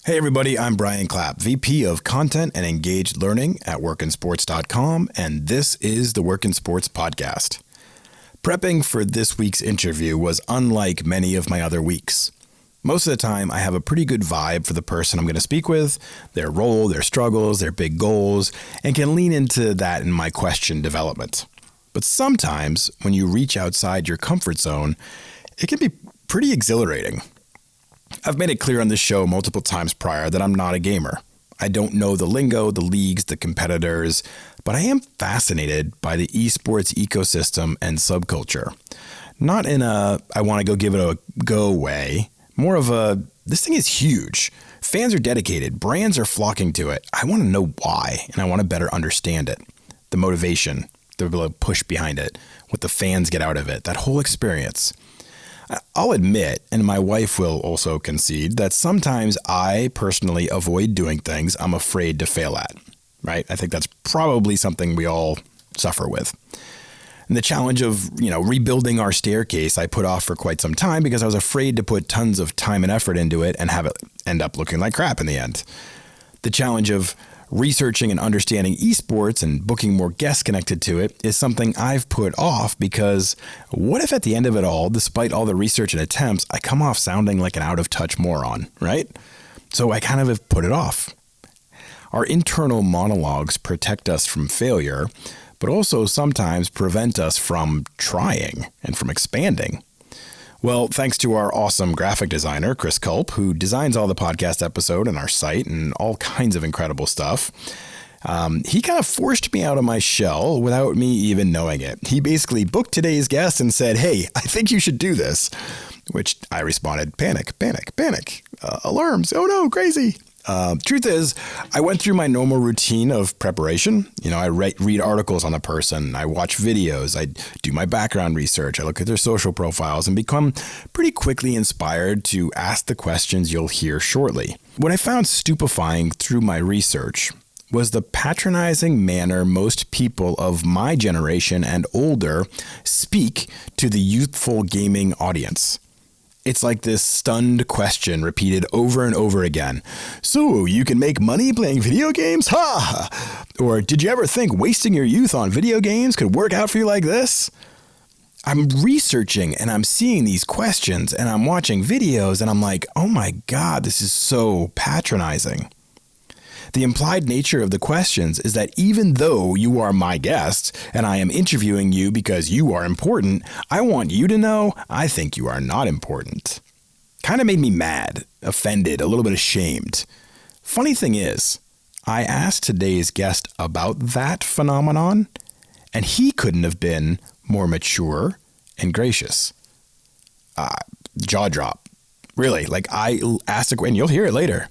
Hey everybody, I'm Brian Clapp, VP of Content and Engaged Learning at workinsports.com, and this is the Work in Sports podcast. Prepping for this week's interview was unlike many of my other weeks. Most of the time, I have a pretty good vibe for the person I'm going to speak with, their role, their struggles, their big goals, and can lean into that in my question development. But sometimes, when you reach outside your comfort zone, it can be pretty exhilarating. I've made it clear on this show multiple times prior that I'm not a gamer. I don't know the lingo, the leagues, the competitors, but I am fascinated by the esports ecosystem and subculture. Not in a, I want to go give it a go way, more of a, this thing is huge. Fans are dedicated, brands are flocking to it. I want to know why, and I want to better understand it. The motivation, the push behind it, what the fans get out of it, that whole experience. I'll admit, and my wife will also concede, that sometimes I personally avoid doing things I'm afraid to fail at, right? I think that's probably something we all suffer with. And the challenge of, rebuilding our staircase I put off for quite some time because I was afraid to put tons of time and effort into it and have it end up looking like crap in the end. The challenge of researching and understanding esports and booking more guests connected to it is something I've put off because what if at the end of it all, despite all the research and attempts, I come off sounding like an out-of-touch moron, right? So I kind of have put it off. Our internal monologues protect us from failure, but also sometimes prevent us from trying and from expanding. Well, thanks to our awesome graphic designer, Chris Culp, who designs all the podcast episode and our site and all kinds of incredible stuff. He kind of forced me out of my shell without me even knowing it. He basically booked today's guest and said, "Hey, I think you should do this," which I responded, panic, panic, panic, alarms, oh no, crazy. Truth is, I went through my normal routine of preparation. I read articles on the person, I watch videos, I do my background research, I look at their social profiles, and become pretty quickly inspired to ask the questions you'll hear shortly. What I found stupefying through my research was the patronizing manner most people of my generation and older speak to the youthful gaming audience. It's like this stunned question repeated over and over again. So, you can make money playing video games? Ha! Or, did you ever think wasting your youth on video games could work out for you like this? I'm researching and I'm seeing these questions and I'm watching videos and I'm like, oh my God, this is so patronizing. The implied nature of the questions is that even though you are my guest and I am interviewing you because you are important, I want you to know I think you are not important. Kind of made me mad, offended, a little bit ashamed. Funny thing is, I asked today's guest about that phenomenon, and he couldn't have been more mature and gracious. Jaw drop. Really, I asked a question, and you'll hear it later.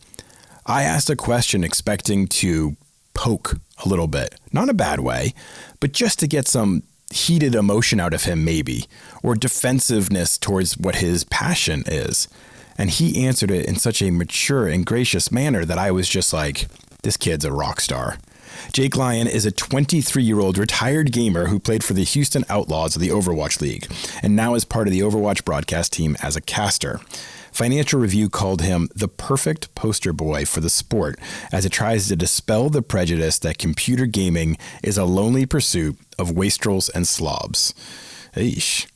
I asked a question expecting to poke a little bit, not in a bad way, but just to get some heated emotion out of him maybe, or defensiveness towards what his passion is. And he answered it in such a mature and gracious manner that I was just like, this kid's a rock star. Jake Lyon is a 23-year-old retired gamer who played for the Houston Outlaws of the Overwatch League, and now is part of the Overwatch broadcast team as a caster. Financial Review called him the perfect poster boy for the sport as it tries to dispel the prejudice that computer gaming is a lonely pursuit of wastrels and slobs. Eesh.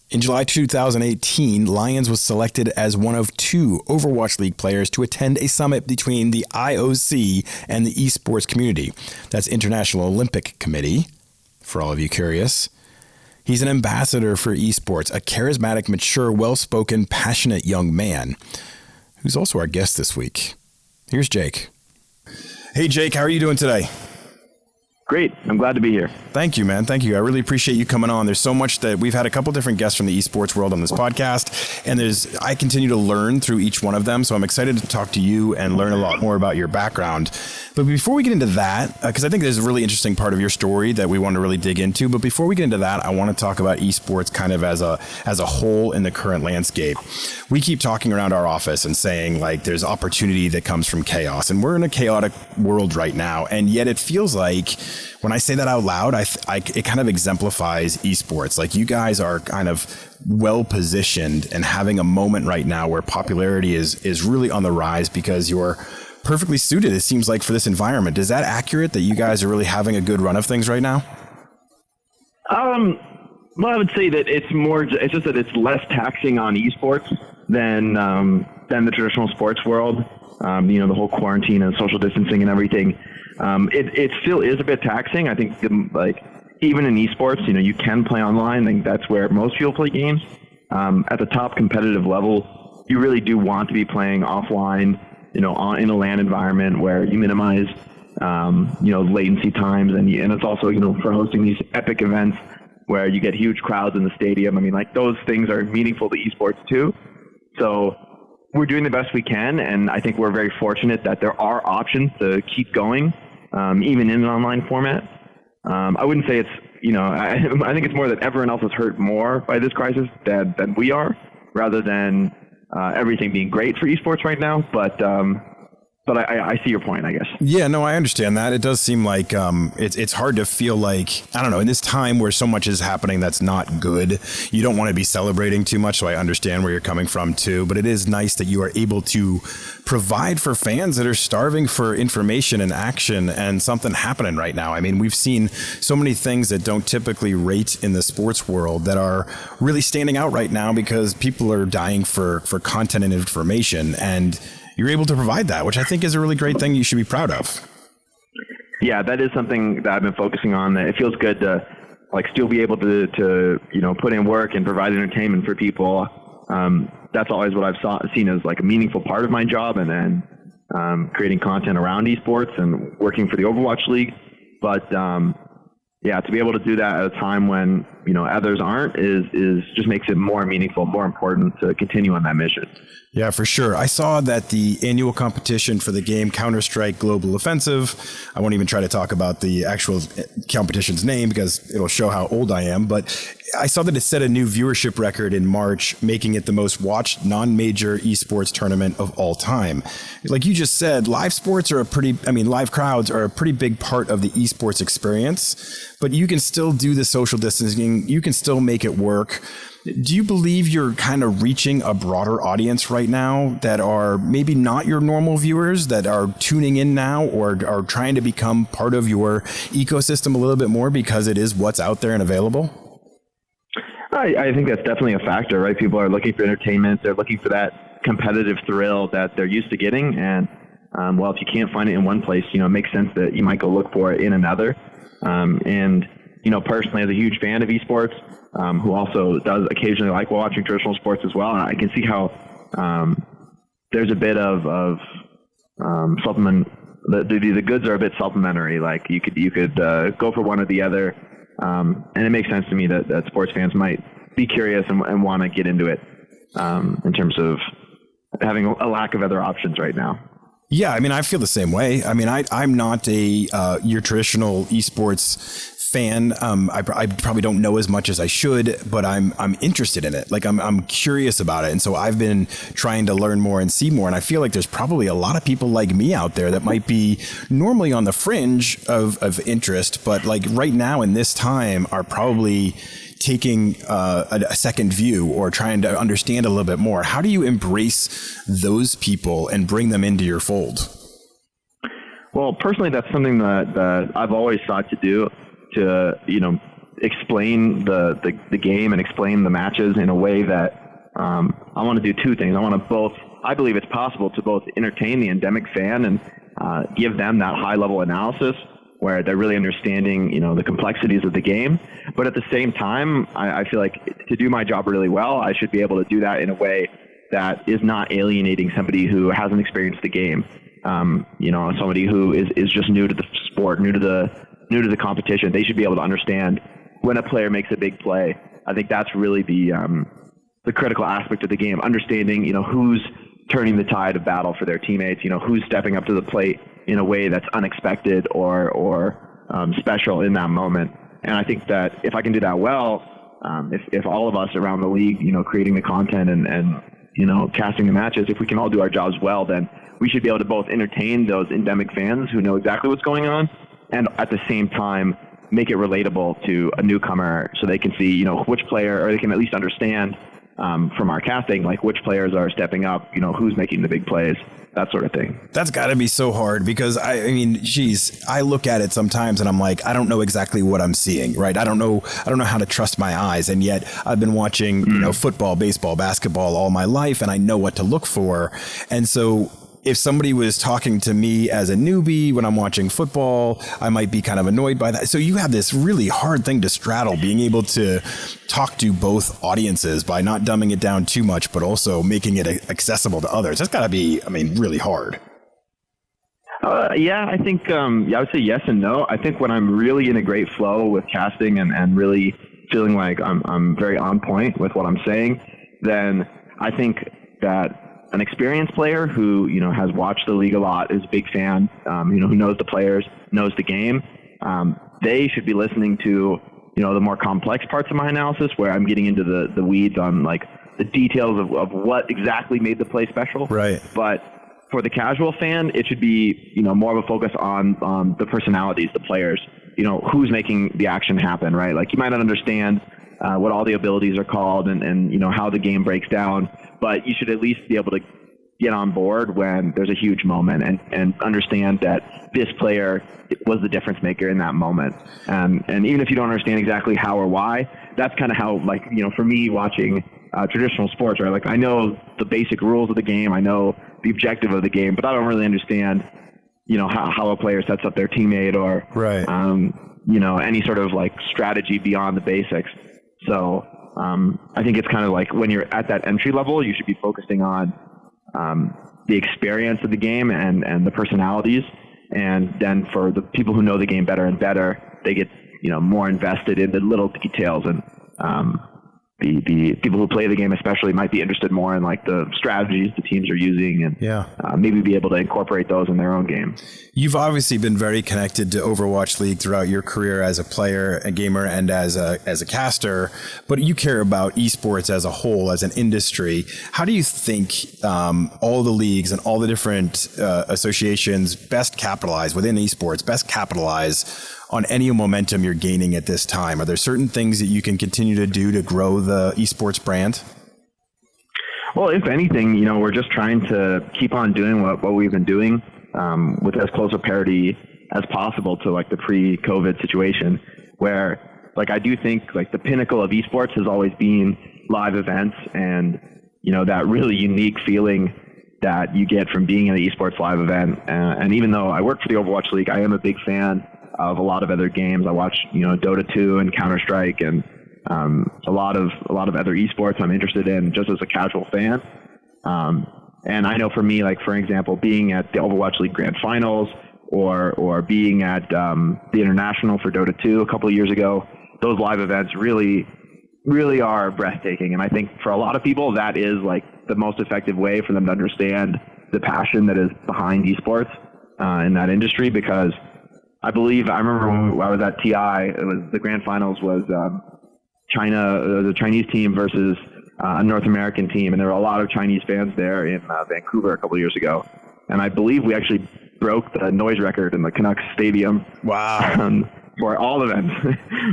In July 2018, Lyons was selected as one of 2 Overwatch League players to attend a summit between the IOC and the esports community. That's International Olympic Committee, for all of you curious. He's an ambassador for esports, a charismatic, mature, well-spoken, passionate young man who's also our guest this week. Here's Jake. Hey, Jake, how are you doing today? Great. I'm glad to be here. Thank you, man. Thank you. I really appreciate you coming on. There's so much that we've had a couple different guests from the esports world on this podcast, and I continue to learn through each one of them. So I'm excited to talk to you and learn a lot more about your background. But before we get into that, because I think there's a really interesting part of your story that we want to really dig into. But before we get into that, I want to talk about esports kind of as a whole in the current landscape. We keep talking around our office and saying there's opportunity that comes from chaos, and we're in a chaotic world right now. And yet it feels like when I say that out loud, it kind of exemplifies esports. Like, you guys are kind of well positioned and having a moment right now where popularity is really on the rise because you're perfectly suited, it seems like, for this environment. Is that accurate, that you guys are really having a good run of things right now? Well, I would say that it's just that it's less taxing on esports than the traditional sports world. The whole quarantine and social distancing and everything. It still is a bit taxing. I think, like, even in esports, you can play online. I think that's where most people play games. At the top competitive level, you really do want to be playing offline, in a LAN environment where you minimize, latency times, and it's also, for hosting these epic events where you get huge crowds in the stadium. I mean, like, those things are meaningful to esports too. So we're doing the best we can, and I think we're very fortunate that there are options to keep going, even in an online format. I wouldn't say it's, I think it's more that everyone else is hurt more by this crisis than we are, rather than everything being great for esports right now. But I see your point, I guess. Yeah, no, I understand that. It does seem like it's hard to feel like, I don't know, in this time where so much is happening that's not good, you don't want to be celebrating too much. So I understand where you're coming from too. But it is nice that you are able to provide for fans that are starving for information and action and something happening right now. I mean, we've seen so many things that don't typically rate in the sports world that are really standing out right now because people are dying for content and information. And you're able to provide that, which I think is a really great thing you should be proud of. Yeah, that is something that I've been focusing on. It feels good to still be able to put in work and provide entertainment for people. That's always what I've seen as like a meaningful part of my job, and then creating content around esports and working for the Overwatch League. But to be able to do that at a time when others aren't is just makes it more meaningful, more important to continue on that mission. Yeah, for sure. I saw that the annual competition for the game Counter-Strike Global Offensive, I won't even try to talk about the actual competition's name because it'll show how old I am, but I saw that it set a new viewership record in March, making it the most watched non-major esports tournament of all time. Like you just said, live crowds are a pretty big part of the esports experience, but you can still do the social distancing, you can still make it work. Do you believe you're kind of reaching a broader audience right now that are maybe not your normal viewers that are tuning in now or are trying to become part of your ecosystem a little bit more because it is what's out there and available? I think that's definitely a factor, right? People are looking for entertainment. They're looking for that competitive thrill that they're used to getting. And, if you can't find it in one place, it makes sense that you might go look for it in another. Personally, as a huge fan of esports, who also does occasionally like watching traditional sports as well, and I can see how there's a bit of supplement. The goods are a bit supplementary. Like you could go for one or the other, and it makes sense to me that sports fans might be curious and want to get into it in terms of having a lack of other options right now. Yeah, I mean, I feel the same way. I mean, I'm not your traditional esports fan. I probably don't know as much as I should, but I'm interested in it. Like I'm curious about it. And so I've been trying to learn more and see more. And I feel like there's probably a lot of people like me out there that might be normally on the fringe of interest, but like right now in this time are probably taking a second view or trying to understand a little bit more. How do you embrace those people and bring them into your fold? Well, personally, that's something that I've always sought to do, to explain the game and explain the matches in a way that I want to do two things. I believe it's possible to both entertain the endemic fan and give them that high level analysis where they're really understanding the complexities of the game. But at the same time, I feel like to do my job really well, I should be able to do that in a way that is not alienating somebody who hasn't experienced the game. Somebody who is just new to the sport, new to the competition. They should be able to understand when a player makes a big play. I think that's really the critical aspect of the game, understanding, who's turning the tide of battle for their teammates, who's stepping up to the plate in a way that's unexpected or special in that moment. And I think that if I can do that well, if all of us around the league, creating the content and casting the matches, if we can all do our jobs well, then we should be able to both entertain those endemic fans who know exactly what's going on, and at the same time make it relatable to a newcomer so they can see, you know, which player, or they can at least understand from our casting, like which players are stepping up, you know, who's making the big plays, that sort of thing. That's got to be so hard because I mean, geez, I look at it sometimes and I'm like, I don't know exactly what I'm seeing, right? I don't know how to trust my eyes. And yet I've been watching, you know, football, baseball, basketball all my life, and I know what to look for. And so if somebody was talking to me as a newbie when I'm watching football, I might be kind of annoyed by that. So you have this really hard thing to straddle, being able to talk to both audiences by not dumbing it down too much, but also making it accessible to others. That's got to be, I mean, really hard. Yeah, I think, I would say yes and no. I think when I'm really in a great flow with casting and really feeling like I'm very on point with what I'm saying, then I think that an experienced player who, you know, has watched the league a lot, is a big fan, you know, who knows the players, knows the game, they should be listening to, you know, the more complex parts of my analysis where I'm getting into the weeds on like the details of what exactly made the play special. Right. But for the casual fan, it should be, you know, more of a focus on the personalities, the players, you know, who's making the action happen, right? Like you might not understand what all the abilities are called and, you know, how the game breaks down, but you should at least be able to get on board when there's a huge moment and understand that this player was the difference maker in that moment. And even if you don't understand exactly how or why, that's kind of how, like, you know, for me watching traditional sports, right? Like I know the basic rules of the game, I know the objective of the game, but I don't really understand, you know, how a player sets up their teammate or, right. You know, any sort of like strategy beyond the basics. So I think it's kind of like when you're at that entry level, you should be focusing on the experience of the game and the personalities. And then for the people who know the game better and better, they get, you know, more invested in the little details. And the people who play the game especially might be interested more in like the strategies the teams are using and maybe be able to incorporate those in their own game. You've obviously been very connected to Overwatch League throughout your career as a player, a gamer, and as a caster, but you care about esports as a whole, as an industry. How do you think all the leagues and all the different associations best capitalize within esports, best capitalize on any momentum you're gaining at this time? Are there certain things that you can continue to do to grow the esports brand? Well, if anything, you know, we're just trying to keep on doing what we've been doing with as close a parity as possible to like the pre-COVID situation, where like I do think like the pinnacle of esports has always been live events and, you know, that really unique feeling that you get from being in an esports live event. And even though I work for the Overwatch League, I am a big fan of a lot of other games. I watch, you know, Dota 2 and Counter-Strike and a lot of other esports I'm interested in just as a casual fan. And I know for me, like for example, being at the Overwatch League Grand Finals or being at the International for Dota 2 a couple of years ago, those live events really are breathtaking. And I think for a lot of people, that is like the most effective way for them to understand the passion that is behind esports in that industry, because I remember when I was at TI, it was the grand finals was China, the Chinese team versus a North American team. And there were a lot of Chinese fans there in Vancouver a couple of years ago. And I believe we actually broke the noise record in the Canucks Stadium. Wow. For all events,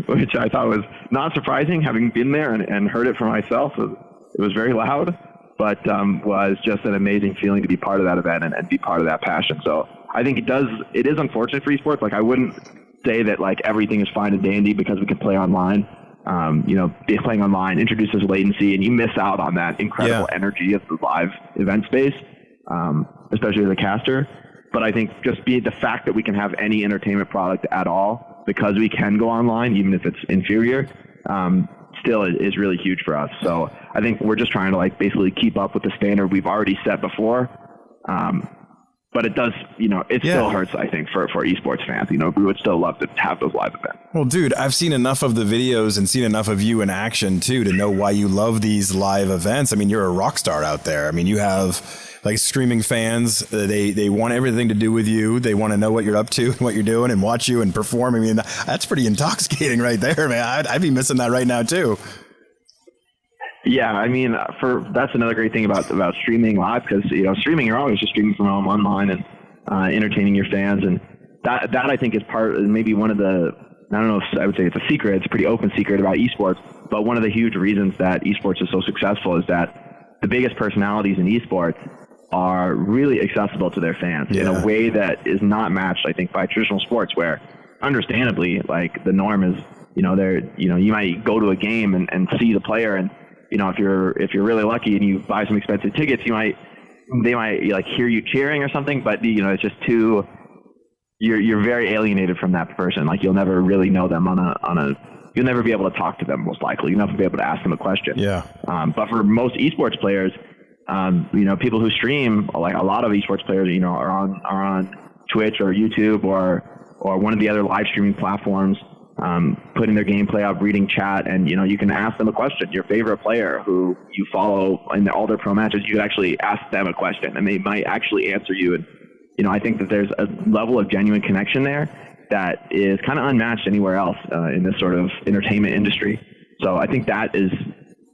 which I thought was not surprising, having been there and heard it for myself. It was very loud, but was just an amazing feeling to be part of that event and be part of that passion. So I think it is unfortunate for esports. Like I wouldn't say that like everything is fine and dandy because we can play online. You know, playing online introduces latency and you miss out on that incredible energy of the live event space, especially as a caster. But I think just the fact that we can have any entertainment product at all because we can go online, even if it's inferior, still is really huge for us. So I think we're just trying to like basically keep up with the standard we've already set before. But it does, you know, it still hurts, I think, for esports fans. You know, we would still love to have those live events. Well, dude, I've seen enough of the videos and seen enough of you in action, too, to know why you love these live events. I mean, you're a rock star out there. I mean, you have like streaming fans. They want everything to do with you. They want to know what you're up to and what you're doing and watch you and perform. I mean, that's pretty intoxicating right there, man. I'd be missing that right now, too. Yeah, I mean, that's another great thing about streaming live, because, you know, streaming, you're always just streaming from home online and entertaining your fans. And that I think is maybe one of the, I don't know if I would say it's a secret, it's a pretty open secret about esports, but one of the huge reasons that esports is so successful is that the biggest personalities in esports are really accessible to their fans in a way that is not matched, I think, by traditional sports, where understandably, like, the norm is, you might go to a game and see the player, and if you're really lucky and you buy some expensive tickets, they might like hear you cheering or something, but it's just too, you're very alienated from that person. Like, you'll never really know them you'll never be able to talk to them, most likely. You'll never be able to ask them a question. Yeah. But for most esports players, people who stream, like a lot of esports players, are on Twitch or YouTube or one of the other live streaming platforms, putting their gameplay up, reading chat, and you can ask them a question. Your favorite player who you follow in all their pro matches, you could actually ask them a question, and they might actually answer you. And I think that there's a level of genuine connection there that is kind of unmatched anywhere else in this sort of entertainment industry. So I think that is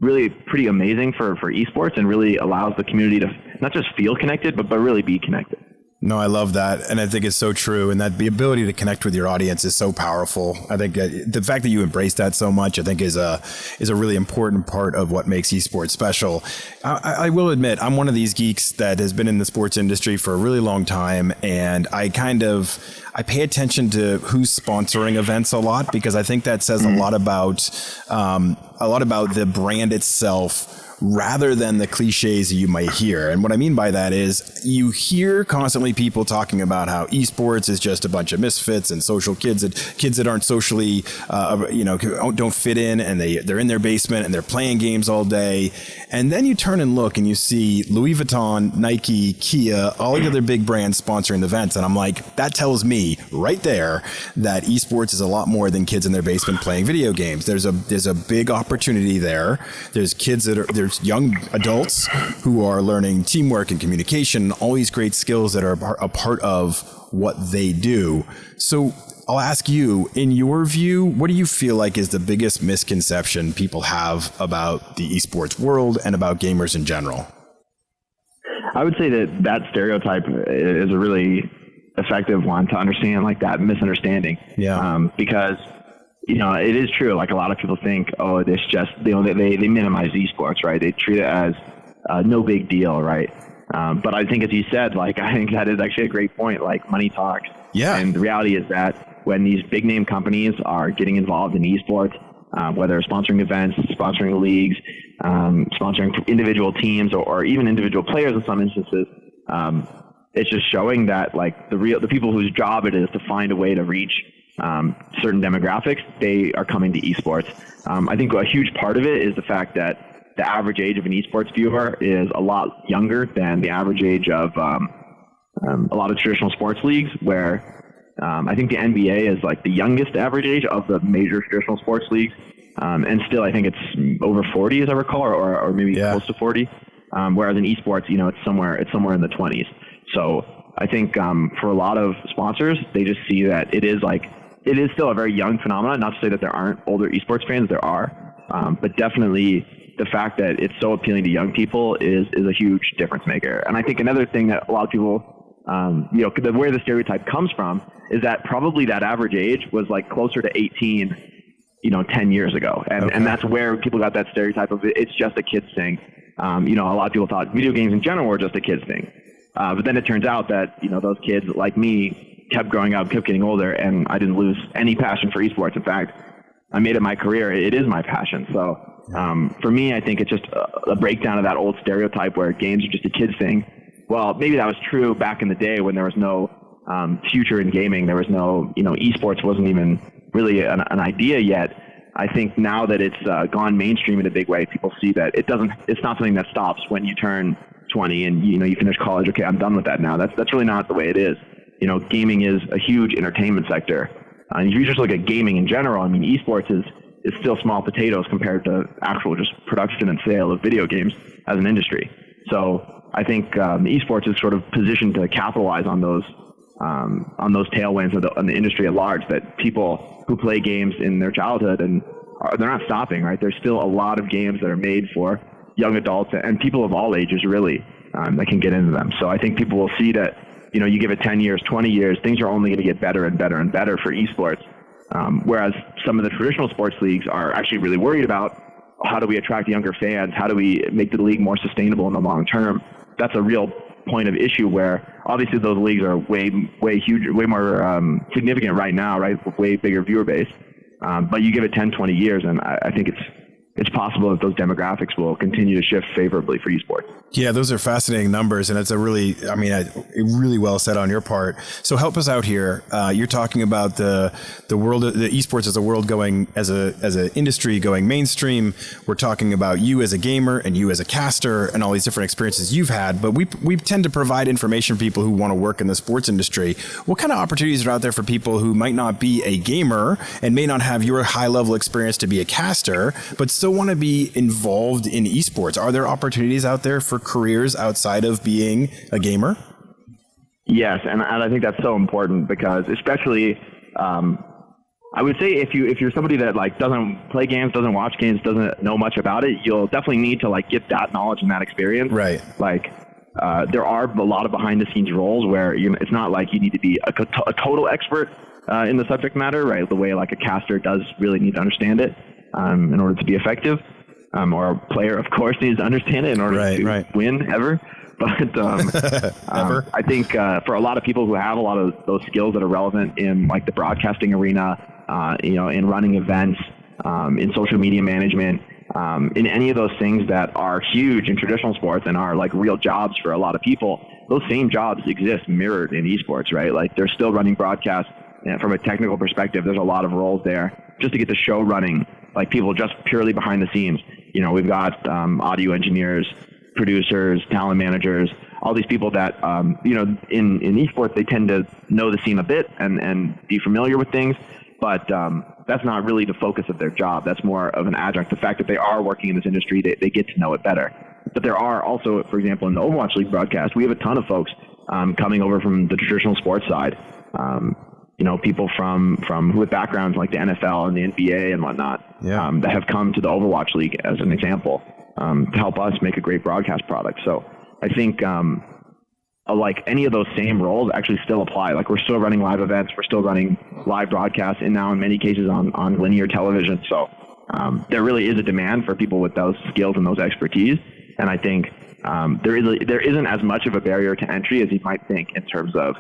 really pretty amazing for esports, and really allows the community to not just feel connected, but really be connected. No, I love that. And I think it's so true. And that the ability to connect with your audience is so powerful. I think the fact that you embrace that so much, I think is a really important part of what makes esports special. I will admit, I'm one of these geeks that has been in the sports industry for a really long time. And I pay attention to who's sponsoring events a lot, because I think that says a lot about the brand itself, rather than the cliches you might hear. And what I mean by that is, you hear constantly people talking about how esports is just a bunch of misfits and social kids that aren't socially, don't fit in, and they're in their basement and they're playing games all day. And then you turn and look and you see Louis Vuitton, Nike, Kia, all the other big brands sponsoring the events. And I'm like, that tells me right there that esports is a lot more than kids in their basement playing video games. There's a big opportunity there. There's there's young adults who are learning teamwork and communication, all these great skills that are a part of what they do. So I'll ask you, in your view, what do you feel like is the biggest misconception people have about the esports world and about gamers in general? I would say that stereotype is a really effective one to understand, like that misunderstanding. Yeah. Because it is true. Like, a lot of people think, oh, this just, they minimize esports, right? They treat it as no big deal, right? But I think, as you said, I think that is actually a great point. Like, money talks. Yeah. And the reality is that when these big name companies are getting involved in esports, whether sponsoring events, sponsoring leagues, sponsoring individual teams, or even individual players in some instances, it's just showing that, like, the people whose job it is to find a way to reach certain demographics, they are coming to esports. I think a huge part of it is the fact that the average age of an esports viewer is a lot younger than the average age of a lot of traditional sports leagues, where I think the NBA is like the youngest average age of the major traditional sports leagues. And still, I think it's over 40, as I recall, or maybe close to 40. Whereas in esports, it's somewhere in the 20s. So I think for a lot of sponsors, they just see that it is still a very young phenomenon. Not to say that there aren't older esports fans, there are, but definitely the fact that it's so appealing to young people is a huge difference maker. And I think another thing that a lot of people, where the stereotype comes from is that probably that average age was like closer to 18, 10 years ago. And that's where people got that stereotype of it's just a kid's thing. A lot of people thought video games in general were just a kid's thing. But then it turns out that, those kids like me kept growing up, kept getting older, and I didn't lose any passion for esports. In fact, I made it my career. It is my passion. So for me, I think it's just a breakdown of that old stereotype where games are just a kid's thing. Well, maybe that was true back in the day when there was no future in gaming. There was no, esports wasn't even really an idea yet. I think now that it's gone mainstream in a big way, people see that it's not something that stops when you turn 20 and you finish college. Okay, I'm done with that now. That's really not the way it is. Gaming is a huge entertainment sector. And if you just look at gaming in general, I mean, esports is still small potatoes compared to actual just production and sale of video games as an industry. So I think esports is sort of positioned to capitalize on those tailwinds of the industry at large, that people who play games in their childhood they're not stopping, right? There's still a lot of games that are made for young adults and people of all ages, really, that can get into them. So I think people will see that you give it 10 years, 20 years, things are only going to get better and better and better for esports. Whereas some of the traditional sports leagues are actually really worried about how do we attract younger fans? How do we make the league more sustainable in the long term? That's a real point of issue where obviously those leagues are way huge, way more significant right now, right? With way bigger viewer base. But you give it 10, 20 years, and I think it's possible that those demographics will continue to shift favorably for esports. Yeah, those are fascinating numbers, and it's really well said on your part. So help us out here. You're talking about the world, the esports as a world going as an industry going mainstream. We're talking about you as a gamer and you as a caster and all these different experiences you've had. But we tend to provide information for people who want to work in the sports industry. What kind of opportunities are out there for people who might not be a gamer and may not have your high level experience to be a caster, but still want to be involved in esports? Are there opportunities out there for careers outside of being a gamer? Yes, and I think that's so important because especially I would say if you're somebody that like doesn't play games, doesn't watch games, doesn't know much about it, you'll definitely need to like get that knowledge and that experience. Right. Like there are a lot of behind the scenes roles where it's not like you need to be a total expert in the subject matter, right? The way like a caster does really need to understand it in order to be effective. Or a player, of course, needs to understand it in order to win ever. But I think for a lot of people who have a lot of those skills that are relevant in like the broadcasting arena, in running events, in social media management, in any of those things that are huge in traditional sports and are like real jobs for a lot of people, those same jobs exist mirrored in esports, right? Like they're still running broadcasts. And from a technical perspective, there's a lot of roles there just to get the show running, like people just purely behind the scenes. We've got audio engineers, producers, talent managers, all these people that, in esports, they tend to know the scene a bit and be familiar with things, but that's not really the focus of their job. That's more of an adjunct. The fact that they are working in this industry, they get to know it better. But there are also, for example, in the Overwatch League broadcast, we have a ton of folks coming over from the traditional sports side. People from with backgrounds like the NFL and the NBA and whatnot, that have come to the Overwatch League as an example to help us make a great broadcast product. So I think like any of those same roles actually still apply. Like we're still running live events, we're still running live broadcasts, and now in many cases on linear television. So there really is a demand for people with those skills and those expertise. And I think there isn't as much of a barrier to entry as you might think in terms of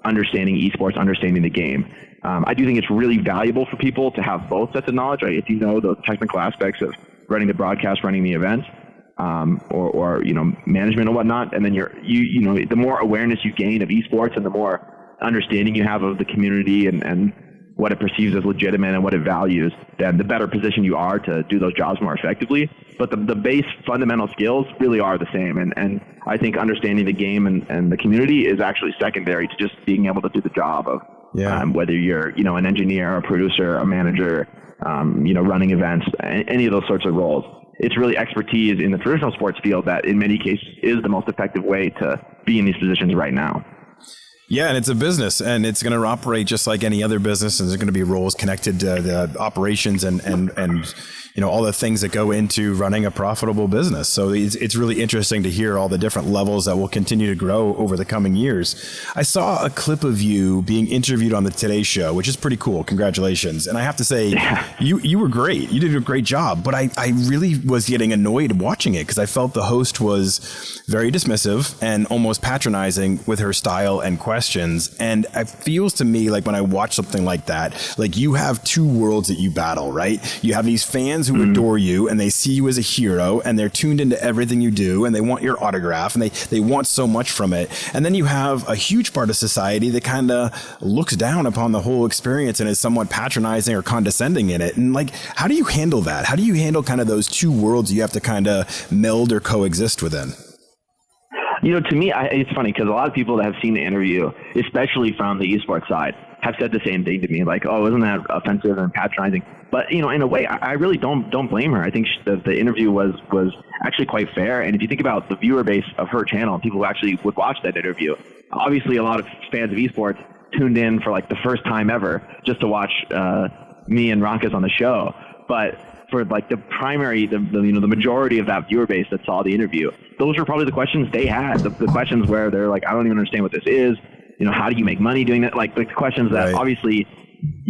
understanding esports, understanding the game. I do think it's really valuable for people to have both sets of knowledge, right? If you know the technical aspects of running the broadcast, running the events, or management and whatnot, and then the more awareness you gain of esports and the more understanding you have of the community and what it perceives as legitimate and what it values, then the better position you are to do those jobs more effectively. But the base fundamental skills really are the same. And I think understanding the game and the community is actually secondary to just being able to do the job of whether you're, an engineer, a producer, a manager, running events, any of those sorts of roles. It's really expertise in the traditional sports field that in many cases is the most effective way to be in these positions right now. Yeah, and it's a business, and it's going to operate just like any other business, and there's going to be roles connected to the operations and all the things that go into running a profitable business. So it's really interesting to hear all the different levels that will continue to grow over the coming years. I saw a clip of you being interviewed on the Today Show, which is pretty cool. Congratulations. And I have to say, you were great. You did a great job, but I really was getting annoyed watching it because I felt the host was very dismissive and almost patronizing with her style and questions. And it feels to me like when I watch something like that, like you have two worlds that you battle, right? You have these fans who adore you and they see you as a hero and they're tuned into everything you do and they want your autograph and they want so much from it. And then you have a huge part of society that kind of looks down upon the whole experience and is somewhat patronizing or condescending in it. And like, how do you handle that? How do you handle kind of those two worlds you have to kind of meld or coexist within? To me, it's funny because a lot of people that have seen the interview, especially from the esports side, have said the same thing to me, like, "Oh, isn't that offensive and patronizing?" But in a way, I really don't blame her. I think the interview was actually quite fair. And if you think about the viewer base of her channel, people who actually would watch that interview, obviously a lot of fans of esports tuned in for like the first time ever just to watch me and Rankas on the show. But for like the primary, the majority of that viewer base that saw the interview, those were probably the questions they had. The questions where they're like, I don't even understand what this is. how do you make money doing that? Like the questions that obviously,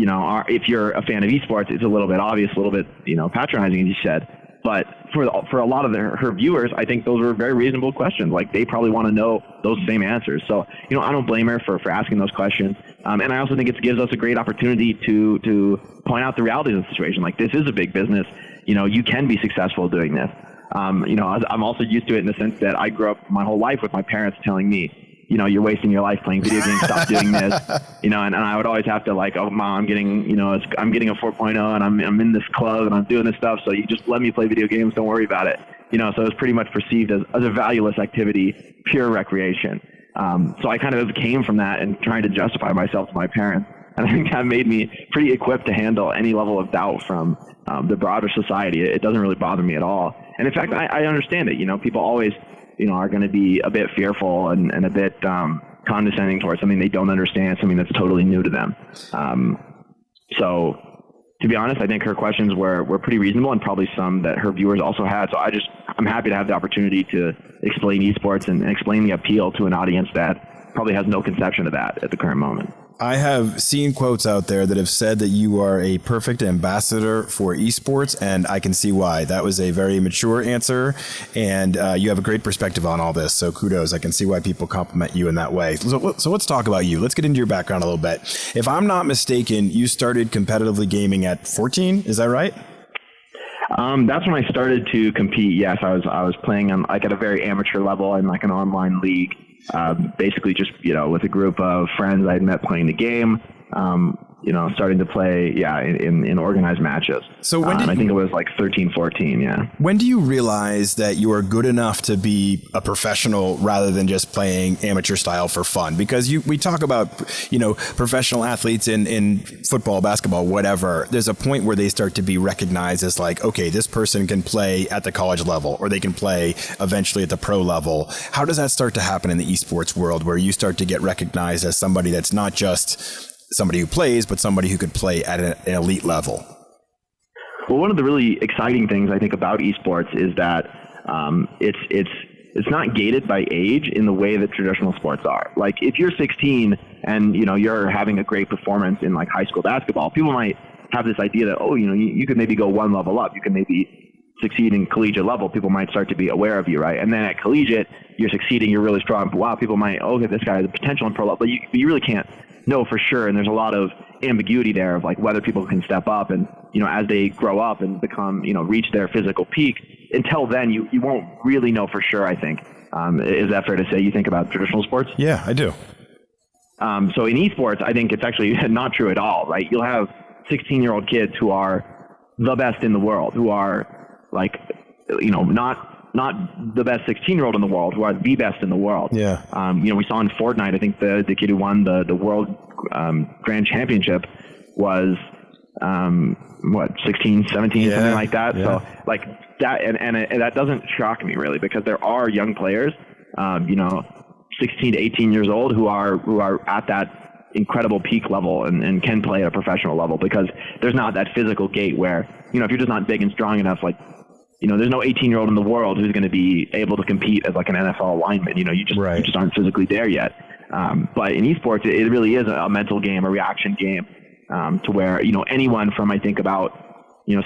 are, if you're a fan of esports, it's a little bit obvious, a little bit, patronizing, as you said. But for a lot of her viewers, I think those were very reasonable questions. Like they probably want to know those same answers. So, I don't blame her for asking those questions. And I also think it gives us a great opportunity to point out the realities of the situation. Like this is a big business. You can be successful doing this. I'm also used to it in the sense that I grew up my whole life with my parents telling me, you're wasting your life playing video games. Stop doing this. And I would always have to like, oh, Mom, I'm getting a 4.0 and I'm in this club and I'm doing this stuff. So you just let me play video games. Don't worry about it. So it was pretty much perceived as a valueless activity, pure recreation. So I kind of came from that and trying to justify myself to my parents. And I think that made me pretty equipped to handle any level of doubt from the broader society. It doesn't really bother me at all. And in fact, I understand it. People always, are going to be a bit fearful and a bit condescending towards something they don't understand, something that's totally new to them. So to be honest, I think her questions were pretty reasonable and probably some that her viewers also had. So I'm happy to have the opportunity to explain esports and explain the appeal to an audience that probably has no conception of that at the current moment. I have seen quotes out there that have said that you are a perfect ambassador for esports, and I can see why. That was a very mature answer, and you have a great perspective on all this, so kudos. I can see why people compliment you in that way. So let's talk about you. Let's get into your background a little bit. If I'm not mistaken, you started competitively gaming at 14, is that right? That's when I started to compete. Yes, I was playing on like at a very amateur level in like an online league. Basically just, with a group of friends I'd met playing the game, starting to play, in organized matches. So when I think it was like 13, 14, yeah. When do you realize that you are good enough to be a professional rather than just playing amateur style for fun? Because we talk about, professional athletes in football, basketball, whatever. There's a point where they start to be recognized as like, okay, this person can play at the college level or they can play eventually at the pro level. How does that start to happen in the esports world where you start to get recognized as somebody that's not just somebody who plays, but somebody who could play at an elite level? Well, one of the really exciting things I think about esports is that it's not gated by age in the way that traditional sports are. Like if you're 16 and you're having a great performance in like high school basketball, people might have this idea that you could maybe go one level up. You can maybe succeed in collegiate level. People might start to be aware of you, right? And then at collegiate, you're succeeding, you're really strong. Wow, people might this guy has the potential in pro level, but you really can't know for sure. And there's a lot of ambiguity there of like whether people can step up and, as they grow up and become, reach their physical peak. Until then, you won't really know for sure, I think. Is that fair to say? You think about traditional sports? Yeah, I do. So in esports, I think it's actually not true at all, right? You'll have 16-year-old kids who are the best in the world, who are like, not the best 16-year-old in the world, who are the best in the world. Yeah. We saw in Fortnite, I think the kid who won the world grand championship was 16, 17, something like that. Yeah. So like that, and that doesn't shock me really, because there are young players, 16 to 18 years old who are at that incredible peak level and can play at a professional level, because there's not that physical gate where, if you're just not big and strong enough, like, there's no 18-year-old in the world who's going to be able to compete as like an NFL lineman. You just aren't physically there yet. But in esports, it really is a mental game, a reaction game, to where, anyone from, I think about,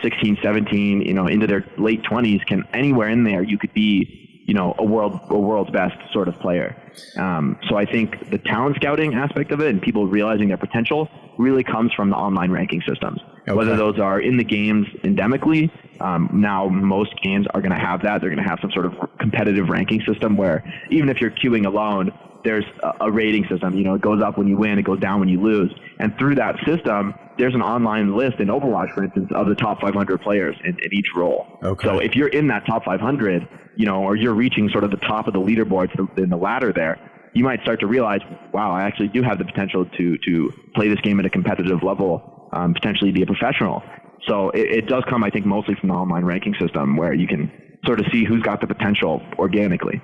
16, 17, into their late 20s can, anywhere in there, you could be, a world's best sort of player. So I think the talent scouting aspect of it and people realizing their potential really comes from the online ranking systems. Okay. Whether those are in the games endemically, now most games are going to have that. They're going to have some sort of competitive ranking system where even if you're queuing alone, there's a rating system. It goes up when you win, it goes down when you lose. And through that system, there's an online list in Overwatch, for instance, of the top 500 players in each role. Okay. So if you're in that top 500, or you're reaching sort of the top of the leaderboard in the ladder there, you might start to realize, wow, I actually do have the potential to play this game at a competitive level, potentially be a professional. So it does come, I think, mostly from the online ranking system where you can sort of see who's got the potential organically.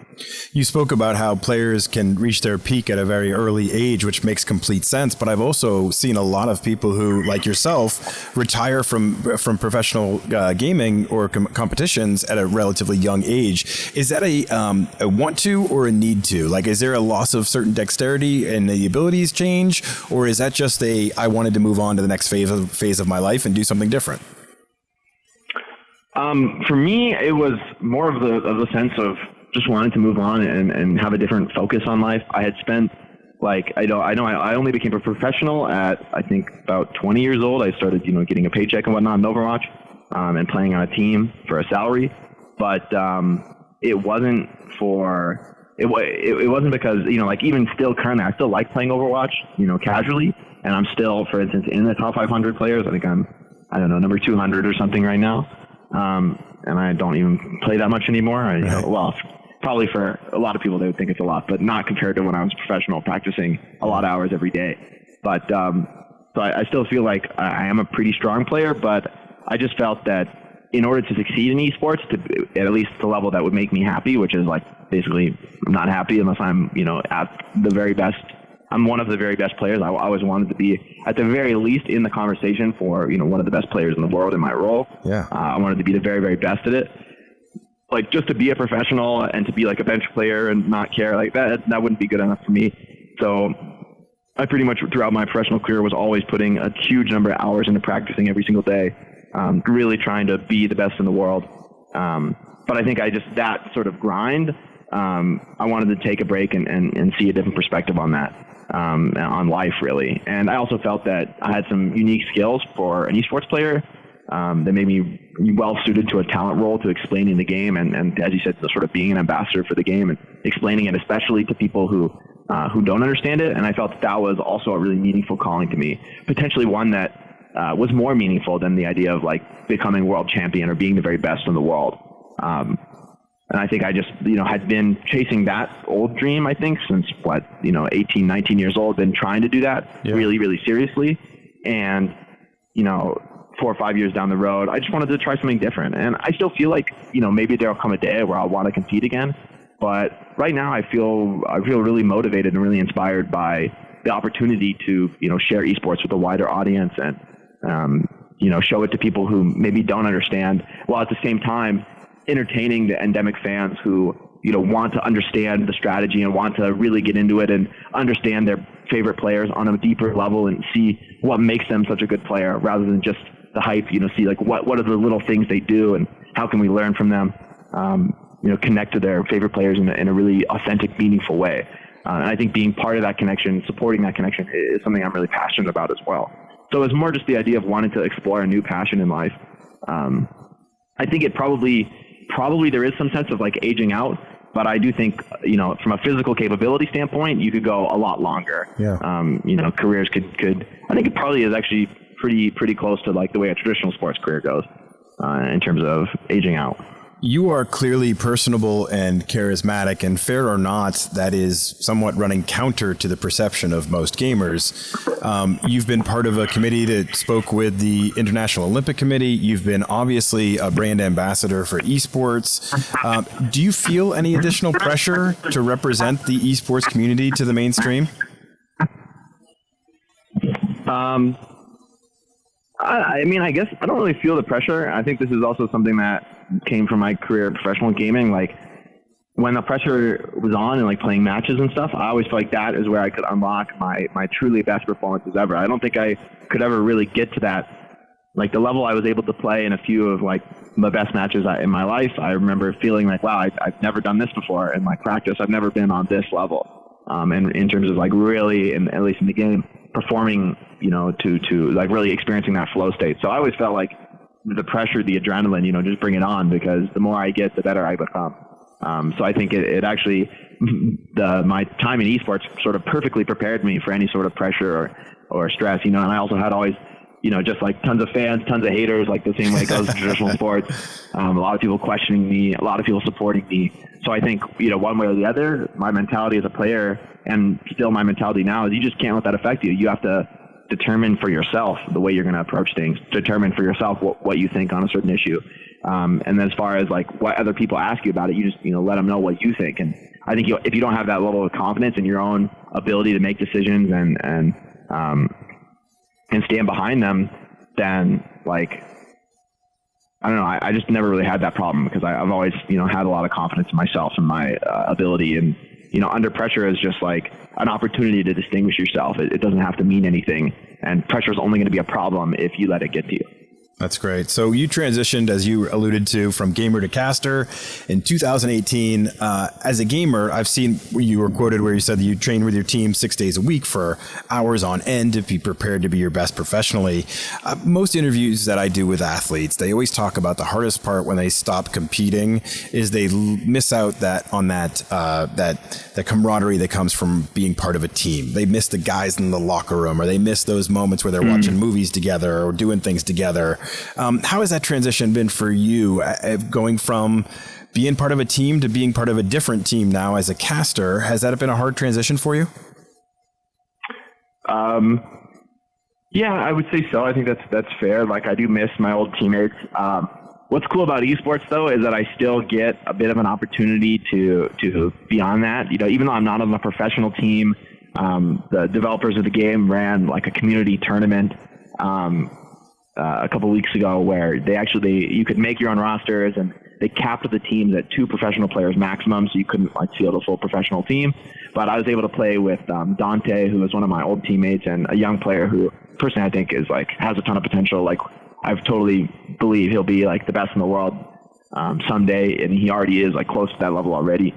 You spoke about how players can reach their peak at a very early age, which makes complete sense. But I've also seen a lot of people who, like yourself, retire from professional gaming or competitions at a relatively young age. Is that a want to or a need to? Like, is there a loss of certain dexterity and the abilities change, or is that just I wanted to move on to the next phase of my life and do something different? For me, it was more of the sense of just wanting to move on and have a different focus on life. I had spent I only became a professional at, I think, about 20 years old. I started, getting a paycheck and whatnot in Overwatch, and playing on a team for a salary. But it wasn't it wasn't because, even still currently, I still like playing Overwatch, casually. And I'm still, for instance, in the top 500 players. I think I'm, number 200 or something right now. And I don't even play that much anymore. Well, probably for a lot of people, they would think it's a lot, but not compared to when I was professional practicing a lot of hours every day. But, so I still feel like I am a pretty strong player, but I just felt that in order to succeed in esports, to at least the level that would make me happy, which is like basically I'm not happy unless I'm, at the very best. I'm one of the very best players. I always wanted to be at the very least in the conversation for, one of the best players in the world in my role. Yeah. I wanted to be the very, very best at it. Like, just to be a professional and to be like a bench player and not care like that wouldn't be good enough for me. So I pretty much throughout my professional career was always putting a huge number of hours into practicing every single day, really trying to be the best in the world. But I think that sort of grind, I wanted to take a break and see a different perspective on that. On life, really. And I also felt that I had some unique skills for an esports player that made me well suited to a talent role, to explaining the game and as you said, sort of being an ambassador for the game and explaining it, especially to people who don't understand it. And I felt that was also a really meaningful calling to me, potentially one that was more meaningful than the idea of like becoming world champion or being the very best in the world. And I think I just, had been chasing that old dream, I think, since 18, 19 years old, been trying to do that really, really seriously. And, 4 or 5 years down the road, I just wanted to try something different. And I still feel like, maybe there'll come a day where I'll want to compete again. But right now I feel really motivated and really inspired by the opportunity to, share esports with a wider audience and, show it to people who maybe don't understand, while at the same time entertaining the endemic fans who, want to understand the strategy and want to really get into it and understand their favorite players on a deeper level and see what makes them such a good player rather than just the hype, see like what are the little things they do and how can we learn from them, connect to their favorite players in a really authentic, meaningful way. And I think being part of that connection, supporting that connection is something I'm really passionate about as well. So it's more just the idea of wanting to explore a new passion in life. I think it probably there is some sense of like aging out, but I do think, from a physical capability standpoint, you could go a lot longer. Yeah. Careers could, I think it probably is actually pretty close to like the way a traditional sports career goes, in terms of aging out. You are clearly personable and charismatic, and fair or not, that is somewhat running counter to the perception of most gamers. You've been part of a committee that spoke with the International Olympic Committee. You've been obviously a brand ambassador for esports. Do you feel any additional pressure to represent the esports community to the mainstream? I guess I don't really feel the pressure. I think this is also something that came from my career in professional gaming. Like, when the pressure was on and like playing matches and stuff, I always felt like that is where I could unlock my truly best performances ever. I don't think I could ever really get to that, like the level I was able to play in a few of like the best matches in my life. I remember feeling like, wow, I've never done this before in my practice. I've never been on this level. And in terms of like really, at least in the game, performing, to like really experiencing that flow state. So I always felt like the pressure, the adrenaline, just bring it on, because the more I get, the better I become. So I think it actually, my time in esports sort of perfectly prepared me for any sort of pressure or stress, and I also had always, just like tons of fans, tons of haters, like the same way it goes in traditional sports. A lot of people questioning me, a lot of people supporting me. So I think, one way or the other, my mentality as a player, and still my mentality now, is you just can't let that affect you. You have to determine for yourself the way you're going to approach things, determine for yourself what you think on a certain issue. And then as far as like what other people ask you about it, you just, let them know what you think. And I think if you don't have that level of confidence in your own ability to make decisions and stand behind them, then like, I don't know. I just never really had that problem because I've always, had a lot of confidence in myself and my ability. And, under pressure is just like an opportunity to distinguish yourself. It doesn't have to mean anything. And pressure is only going to be a problem if you let it get to you. That's great. So you transitioned, as you alluded to, from gamer to caster in 2018. As a gamer, I've seen you were quoted where you said that you train with your team 6 days a week for hours on end to be prepared to be your best professionally. Most interviews that I do with athletes, they always talk about the hardest part when they stop competing is they miss out that camaraderie that comes from being part of a team. They miss the guys in the locker room, or they miss those moments where they're watching movies together or doing things together. How has that transition been for you, going from being part of a team to being part of a different team now as a caster? Has that been a hard transition for you? Yeah, I would say so. I think that's fair. Like, I do miss my old teammates. What's cool about esports, though, is that I still get a bit of an opportunity to be on that. Even though I'm not on the professional team, the developers of the game ran like a community tournament a couple weeks ago where you could make your own rosters, and they capped the teams at 2 professional players maximum, so you couldn't field a full professional team. But I was able to play with Dante, who is one of my old teammates, and a young player who personally I think is has a ton of potential. Like, I totally believe he'll be like the best in the world someday, and he already is like close to that level already.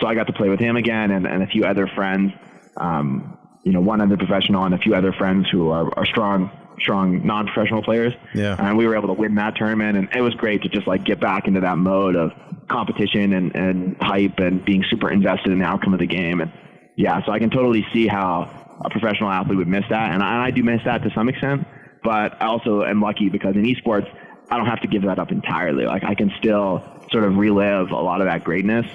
So I got to play with him again, and a few other friends, one other professional and a few other friends who are strong non-professional players. Yeah. And we were able to win that tournament, and it was great to just like get back into that mode of competition and hype and being super invested in the outcome of the game. And yeah, so I can totally see how a professional athlete would miss that. And I do miss that to some extent, but I also am lucky because in esports, I don't have to give that up entirely. Like, I can still sort of relive a lot of that greatness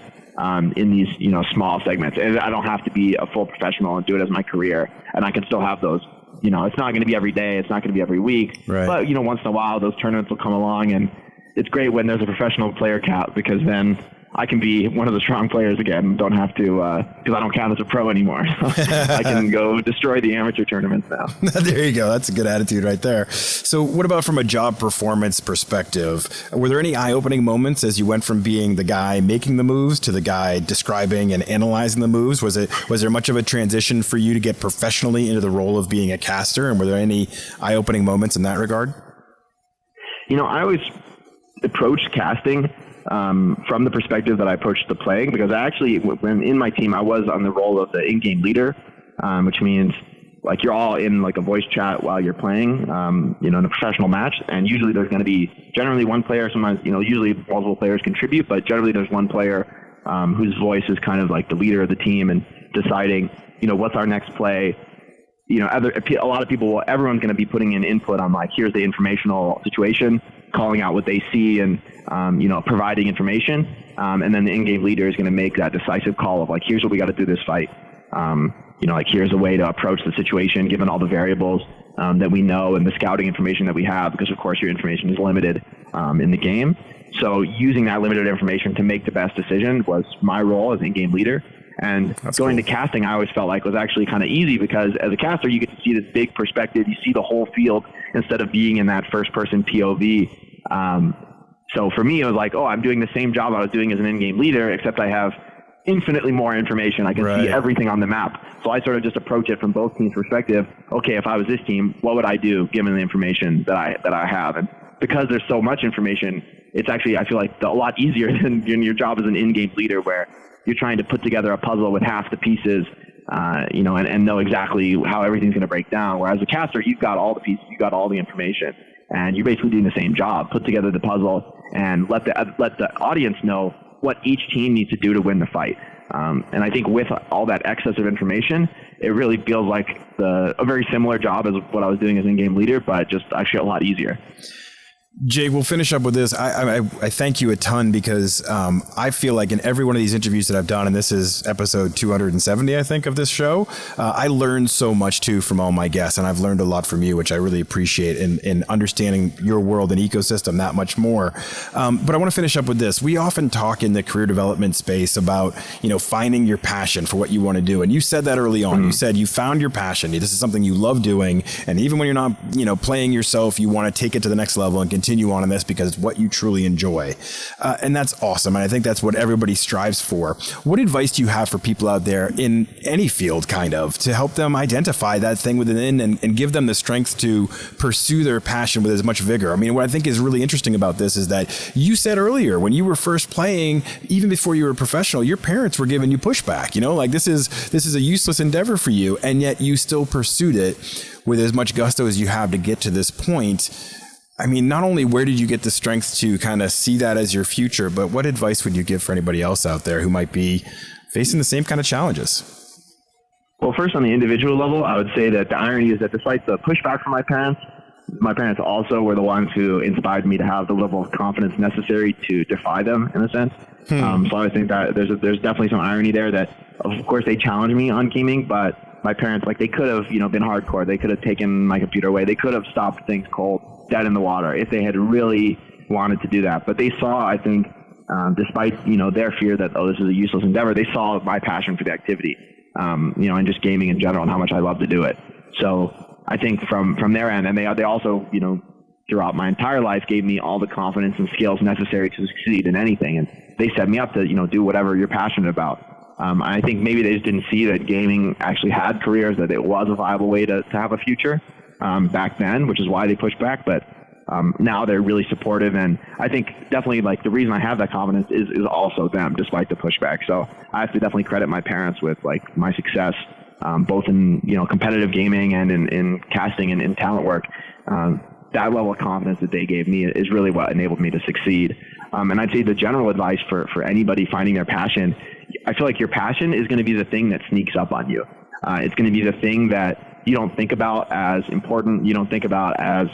in these, small segments. And I don't have to be a full professional and do it as my career. And I can still have those, it's not going to be every day. It's not going to be every week. Right. But, once in a while, those tournaments will come along. And it's great when there's a professional player cap, because then I can be one of the strong players again. Don't have to, because I don't count as a pro anymore. So I can go destroy the amateur tournaments now. There you go. That's a good attitude right there. So what about from a job performance perspective? Were there any eye-opening moments as you went from being the guy making the moves to the guy describing and analyzing the moves? Was there much of a transition for you to get professionally into the role of being a caster? And were there any eye-opening moments in that regard? I always approached casting from the perspective that I approached the playing, because I actually, when in my team, I was on the role of the in-game leader, which means like you're all in like a voice chat while you're playing, in a professional match. And usually there's going to be generally one player, sometimes, usually multiple players contribute, but generally there's one player whose voice is kind of like the leader of the team and deciding, what's our next play. A lot of people, everyone's going to be putting in input on like, here's the informational situation, calling out what they see and, providing information. And then the in-game leader is going to make that decisive call of like, here's what we got to do this fight. Like, here's a way to approach the situation, given all the variables that we know and the scouting information that we have, because of course your information is limited in the game. So using that limited information to make the best decision was my role as in-game leader. And that's going cool. To casting, I always felt like was actually kind of easy, because as a caster, you get to see this big perspective. You see the whole field instead of being in that first person POV. So for me, it was like, I'm doing the same job I was doing as an in-game leader, except I have infinitely more information. I can see everything on the map. So I sort of just approach it from both teams' perspective. Okay, if I was this team, what would I do given the information that I have? And because there's so much information, it's actually, I feel like, a lot easier than your job as an in-game leader, where you're trying to put together a puzzle with half the pieces, and know exactly how everything's going to break down. Whereas a caster, you've got all the pieces, you've got all the information, and you're basically doing the same job. Put together the puzzle and let the audience know what each team needs to do to win the fight. And I think with all that excess of information, it really feels like a very similar job as what I was doing as in-game leader, but just actually a lot easier. Jake, we'll finish up with this. I thank you a ton because I feel like in every one of these interviews that I've done, and this is episode 270, I think, of this show, I learned so much too from all my guests, and I've learned a lot from you, which I really appreciate in understanding your world and ecosystem that much more. But I want to finish up with this. We often talk in the career development space about, finding your passion for what you want to do. And you said that early on. You said you found your passion. This is something you love doing. And even when you're not, playing yourself, you want to take it to the next level and continue on in this because it's what you truly enjoy. And that's awesome. And I think that's what everybody strives for. What advice do you have for people out there in any field to help them identify that thing within and give them the strength to pursue their passion with as much vigor? I mean, what I think is really interesting about this is that you said earlier, when you were first playing, even before you were a professional, your parents were giving you pushback, this is a useless endeavor for you. And yet you still pursued it with as much gusto as you have to get to this point. I mean, not only where did you get the strength to kind of see that as your future, but what advice would you give for anybody else out there who might be facing the same kind of challenges? Well, first on the individual level, I would say that the irony is that despite the pushback from my parents also were the ones who inspired me to have the level of confidence necessary to defy them in a sense. So I think that there's definitely some irony there that, of course, they challenged me on gaming, but my parents, they could have, been hardcore. They could have taken my computer away. They could have stopped things cold, dead in the water, if they had really wanted to do that. But they saw, I think, despite, their fear that, this is a useless endeavor, they saw my passion for the activity, and just gaming in general and how much I love to do it. So I think from their end, and they also, throughout my entire life gave me all the confidence and skills necessary to succeed in anything. And they set me up to, do whatever you're passionate about. I think maybe they just didn't see that gaming actually had careers, that it was a viable way to have a future back then, which is why they pushed back. But now they're really supportive. And I think definitely the reason I have that confidence is also them, despite the pushback. So I have to definitely credit my parents with my success, both in, competitive gaming and in casting and in talent work. That level of confidence that they gave me is really what enabled me to succeed. And I'd say the general advice for anybody finding their passion, I feel like your passion is going to be the thing that sneaks up on you. It's going to be the thing that you don't think about as important. You don't think about as,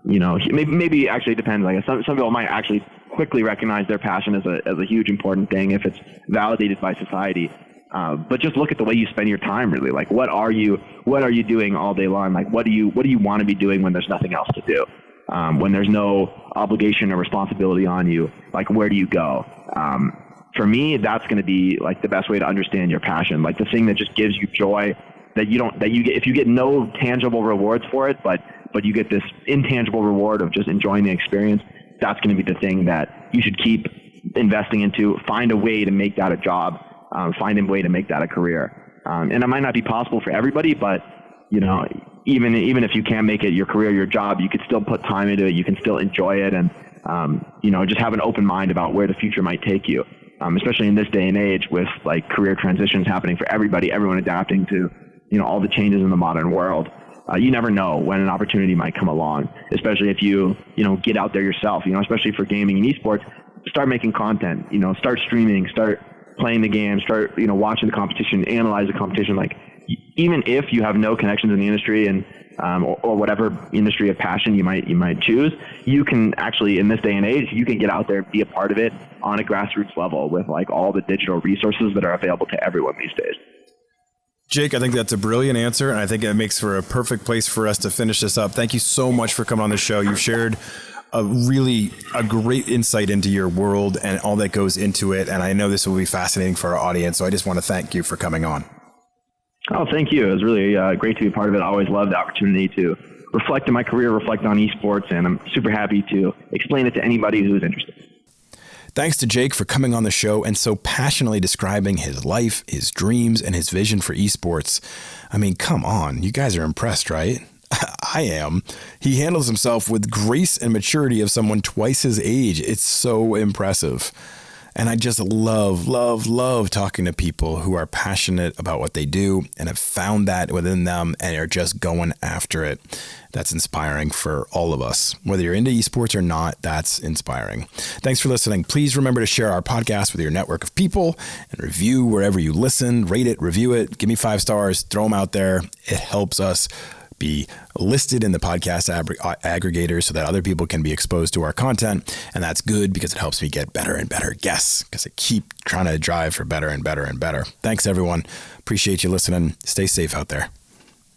maybe actually it depends. Some people might actually quickly recognize their passion as a huge important thing if it's validated by society. But just look at the way you spend your time, really. What are you doing all day long? What do you want to be doing when there's nothing else to do? When there's no obligation or responsibility on you, where do you go? For me, that's going to be the best way to understand your passion. The thing that just gives you joy that you get, if you get no tangible rewards for it, but you get this intangible reward of just enjoying the experience. That's going to be the thing that you should keep investing into. Find a way to make that a job. Find a way to make that a career. And it might not be possible for everybody, but even if you can't make it your career, your job, you could still put time into it. You can still enjoy it, and just have an open mind about where the future might take you. Especially in this day and age with career transitions happening for everyone adapting to all the changes in the modern world. You never know when an opportunity might come along, especially if you get out there yourself. Especially for gaming and esports, start making content. Start streaming, start playing the game, start watching the competition, analyze the competition. Even if you have no connections in the industry and or whatever industry of passion you might choose, you can actually, in this day and age, you can get out there and be a part of it on a grassroots level with all the digital resources that are available to everyone these days. Jake, I think that's a brilliant answer, and I think it makes for a perfect place for us to finish this up. Thank you so much for coming on the show. You've shared a great insight into your world and all that goes into it, and I know this will be fascinating for our audience, so I just want to thank you for coming on. Oh, thank you. It was really great to be part of it. I always love the opportunity to reflect on my career, reflect on esports, and I'm super happy to explain it to anybody who's interested. Thanks to Jake for coming on the show and so passionately describing his life, his dreams, and his vision for esports. I mean, come on. You guys are impressed, right? I am. He handles himself with grace and maturity of someone twice his age. It's so impressive. And I just love talking to people who are passionate about what they do and have found that within them and are just going after it. That's inspiring for all of us. Whether you're into esports or not, that's inspiring. Thanks for listening. Please remember to share our podcast with your network of people and review wherever you listen. Rate it, review it, give me 5 stars, throw them out there. It helps us be listed in the podcast aggregator so that other people can be exposed to our content. And that's good because it helps me get better and better guests, because I keep trying to drive for better and better and better. Thanks, everyone. Appreciate you listening. Stay safe out there.